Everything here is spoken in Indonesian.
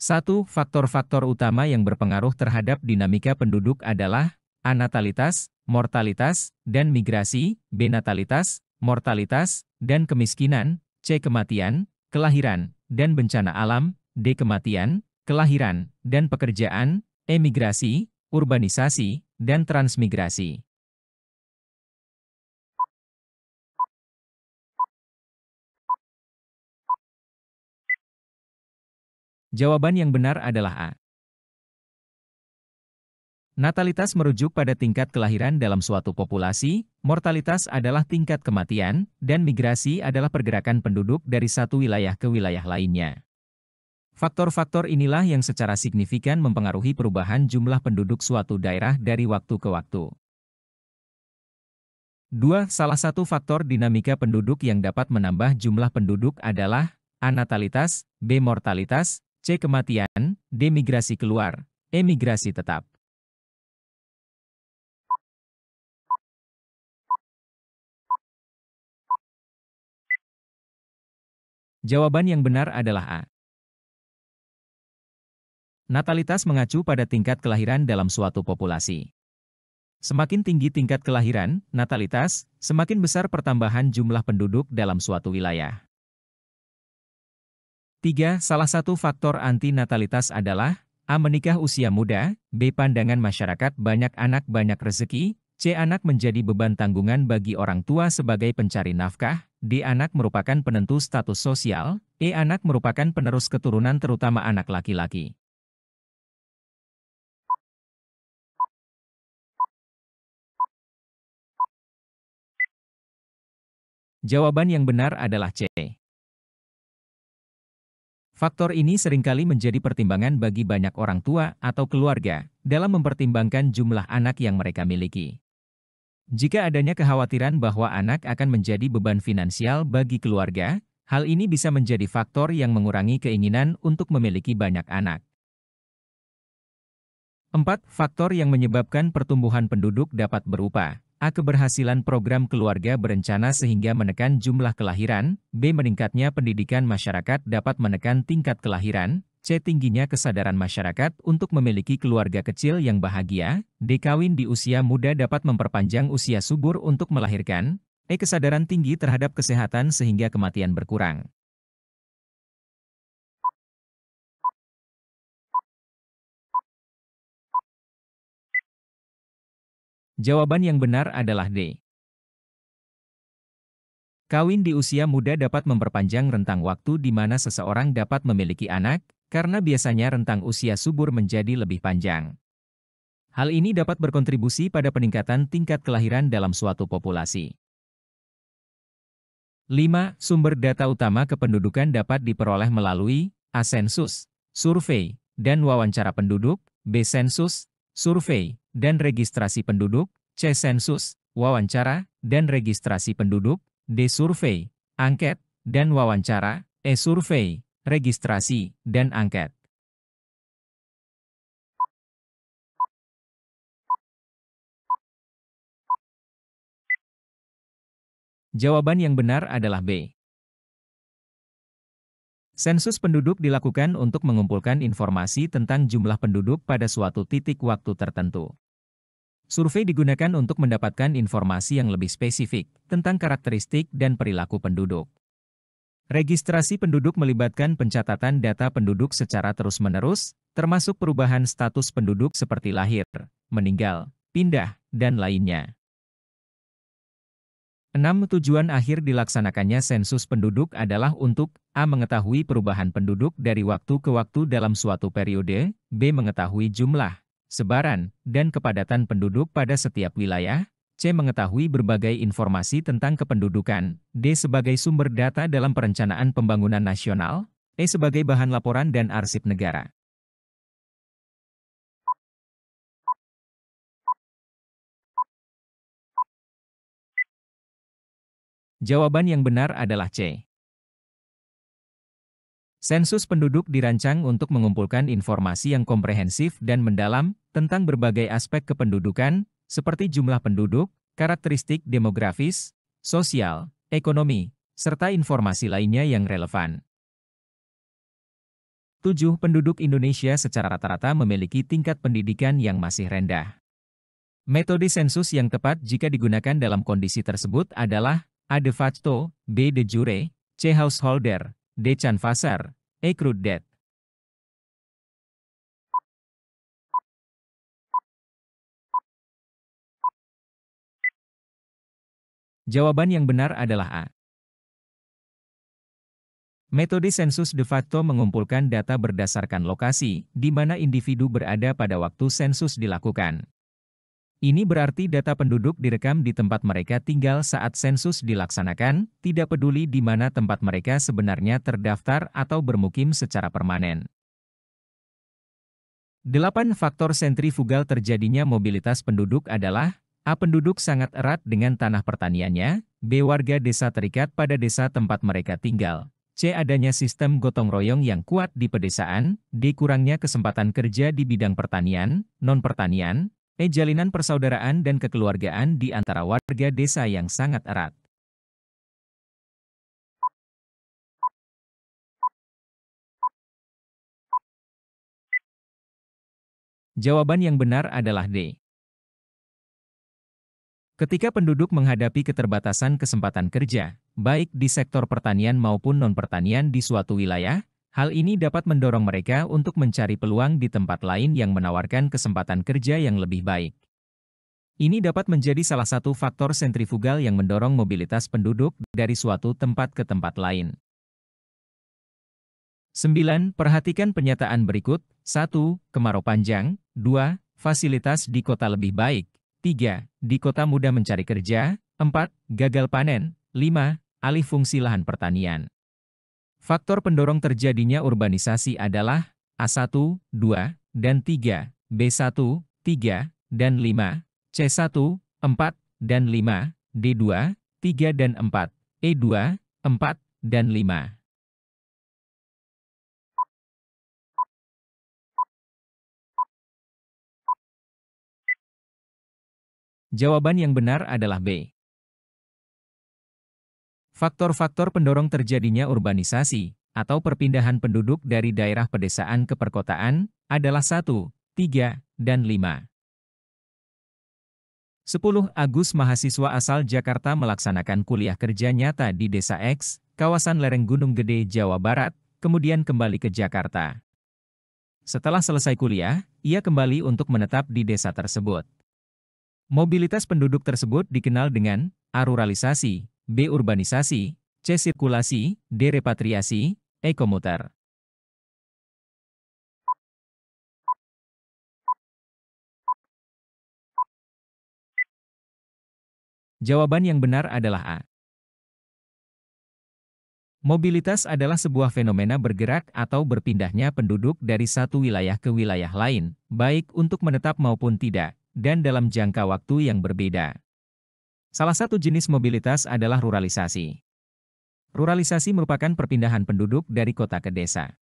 1. Faktor-faktor utama yang berpengaruh terhadap dinamika penduduk adalah A. Natalitas, mortalitas, dan migrasi, B. Natalitas, mortalitas, dan kemiskinan, C. Kematian, kelahiran, dan bencana alam, D. Kematian, kelahiran, dan pekerjaan, E. Migrasi, urbanisasi, dan transmigrasi. Jawaban yang benar adalah A. Natalitas merujuk pada tingkat kelahiran dalam suatu populasi, mortalitas adalah tingkat kematian, dan migrasi adalah pergerakan penduduk dari satu wilayah ke wilayah lainnya. Faktor-faktor inilah yang secara signifikan mempengaruhi perubahan jumlah penduduk suatu daerah dari waktu ke waktu. 2. Salah satu faktor dinamika penduduk yang dapat menambah jumlah penduduk adalah A. Natalitas, B. Mortalitas, C. Kematian, D. Migrasi keluar, E. Migrasi tetap. Jawaban yang benar adalah A. Natalitas mengacu pada tingkat kelahiran dalam suatu populasi. Semakin tinggi tingkat kelahiran, natalitas, semakin besar pertambahan jumlah penduduk dalam suatu wilayah. 3. Salah satu faktor anti-natalitas adalah A. Menikah usia muda, B. Pandangan masyarakat banyak anak banyak rezeki, C. Anak menjadi beban tanggungan bagi orang tua sebagai pencari nafkah, D. Anak merupakan penentu status sosial, E. Anak merupakan penerus keturunan terutama anak laki-laki. Jawaban yang benar adalah C. Faktor ini seringkali menjadi pertimbangan bagi banyak orang tua atau keluarga dalam mempertimbangkan jumlah anak yang mereka miliki. Jika adanya kekhawatiran bahwa anak akan menjadi beban finansial bagi keluarga, hal ini bisa menjadi faktor yang mengurangi keinginan untuk memiliki banyak anak. 4. Faktor yang menyebabkan pertumbuhan penduduk dapat berupa A. Keberhasilan program keluarga berencana sehingga menekan jumlah kelahiran, B. Meningkatnya pendidikan masyarakat dapat menekan tingkat kelahiran, C. Tingginya kesadaran masyarakat untuk memiliki keluarga kecil yang bahagia, D. Kawin di usia muda dapat memperpanjang usia subur untuk melahirkan, E. Kesadaran tinggi terhadap kesehatan sehingga kematian berkurang. Jawaban yang benar adalah D. Kawin di usia muda dapat memperpanjang rentang waktu di mana seseorang dapat memiliki anak, karena biasanya rentang usia subur menjadi lebih panjang. Hal ini dapat berkontribusi pada peningkatan tingkat kelahiran dalam suatu populasi. 5. Sumber data utama kependudukan dapat diperoleh melalui A. Sensus, survei, dan wawancara penduduk, B. Sensus, survei, dan registrasi penduduk, C. Sensus, wawancara, dan registrasi penduduk, D. Survei, angket, dan wawancara, E. Survei, registrasi, dan angket. Jawaban yang benar adalah B. Sensus penduduk dilakukan untuk mengumpulkan informasi tentang jumlah penduduk pada suatu titik waktu tertentu. Survei digunakan untuk mendapatkan informasi yang lebih spesifik tentang karakteristik dan perilaku penduduk. Registrasi penduduk melibatkan pencatatan data penduduk secara terus-menerus, termasuk perubahan status penduduk seperti lahir, meninggal, pindah, dan lainnya. 6. Tujuan akhir dilaksanakannya sensus penduduk adalah untuk A. Mengetahui perubahan penduduk dari waktu ke waktu dalam suatu periode, B. Mengetahui jumlah, sebaran, dan kepadatan penduduk pada setiap wilayah, C. Mengetahui berbagai informasi tentang kependudukan, D. Sebagai sumber data dalam perencanaan pembangunan nasional, E. Sebagai bahan laporan dan arsip negara. Jawaban yang benar adalah C. Sensus penduduk dirancang untuk mengumpulkan informasi yang komprehensif dan mendalam tentang berbagai aspek kependudukan, seperti jumlah penduduk, karakteristik demografis, sosial, ekonomi, serta informasi lainnya yang relevan. 7. Penduduk Indonesia secara rata-rata memiliki tingkat pendidikan yang masih rendah. Metode sensus yang tepat jika digunakan dalam kondisi tersebut adalah A. De facto, B. De jure, C. householder, D. canvasser, E. crowded. Jawaban yang benar adalah A. Metode sensus de facto mengumpulkan data berdasarkan lokasi, di mana individu berada pada waktu sensus dilakukan. Ini berarti data penduduk direkam di tempat mereka tinggal saat sensus dilaksanakan, tidak peduli di mana tempat mereka sebenarnya terdaftar atau bermukim secara permanen. 8 faktor sentrifugal terjadinya mobilitas penduduk adalah A. Penduduk sangat erat dengan tanah pertaniannya, B. Warga desa terikat pada desa tempat mereka tinggal, C. Adanya sistem gotong royong yang kuat di pedesaan, D. Kurangnya kesempatan kerja di bidang pertanian, non-pertanian, E. Jalinan persaudaraan dan kekeluargaan di antara warga desa yang sangat erat. Jawaban yang benar adalah D. Ketika penduduk menghadapi keterbatasan kesempatan kerja, baik di sektor pertanian maupun non-pertanian di suatu wilayah, hal ini dapat mendorong mereka untuk mencari peluang di tempat lain yang menawarkan kesempatan kerja yang lebih baik. Ini dapat menjadi salah satu faktor sentrifugal yang mendorong mobilitas penduduk dari suatu tempat ke tempat lain. 9. Perhatikan pernyataan berikut. 1. Kemarau panjang. 2. Fasilitas di kota lebih baik. 3. Di kota mudah mencari kerja. 4. Gagal panen. 5. Alih fungsi lahan pertanian. Faktor pendorong terjadinya urbanisasi adalah A1, 2, dan 3, B1, 3, dan 5, C1, 4, dan 5, D2, 3 dan 4, E2, 4, dan 5. Jawaban yang benar adalah B. Faktor-faktor pendorong terjadinya urbanisasi, atau perpindahan penduduk dari daerah pedesaan ke perkotaan, adalah 1, 3, dan 5. 10. Agus mahasiswa asal Jakarta melaksanakan kuliah kerja nyata di Desa X, kawasan lereng Gunung Gede, Jawa Barat, kemudian kembali ke Jakarta. Setelah selesai kuliah, ia kembali untuk menetap di desa tersebut. Mobilitas penduduk tersebut dikenal dengan A. Ruralisasi, B. Urbanisasi, C. Sirkulasi, D. Repatriasi, E. Komuter. Jawaban yang benar adalah A. Mobilitas adalah sebuah fenomena bergerak atau berpindahnya penduduk dari satu wilayah ke wilayah lain, baik untuk menetap maupun tidak, dan dalam jangka waktu yang berbeda. Salah satu jenis mobilitas adalah ruralisasi. Ruralisasi merupakan perpindahan penduduk dari kota ke desa.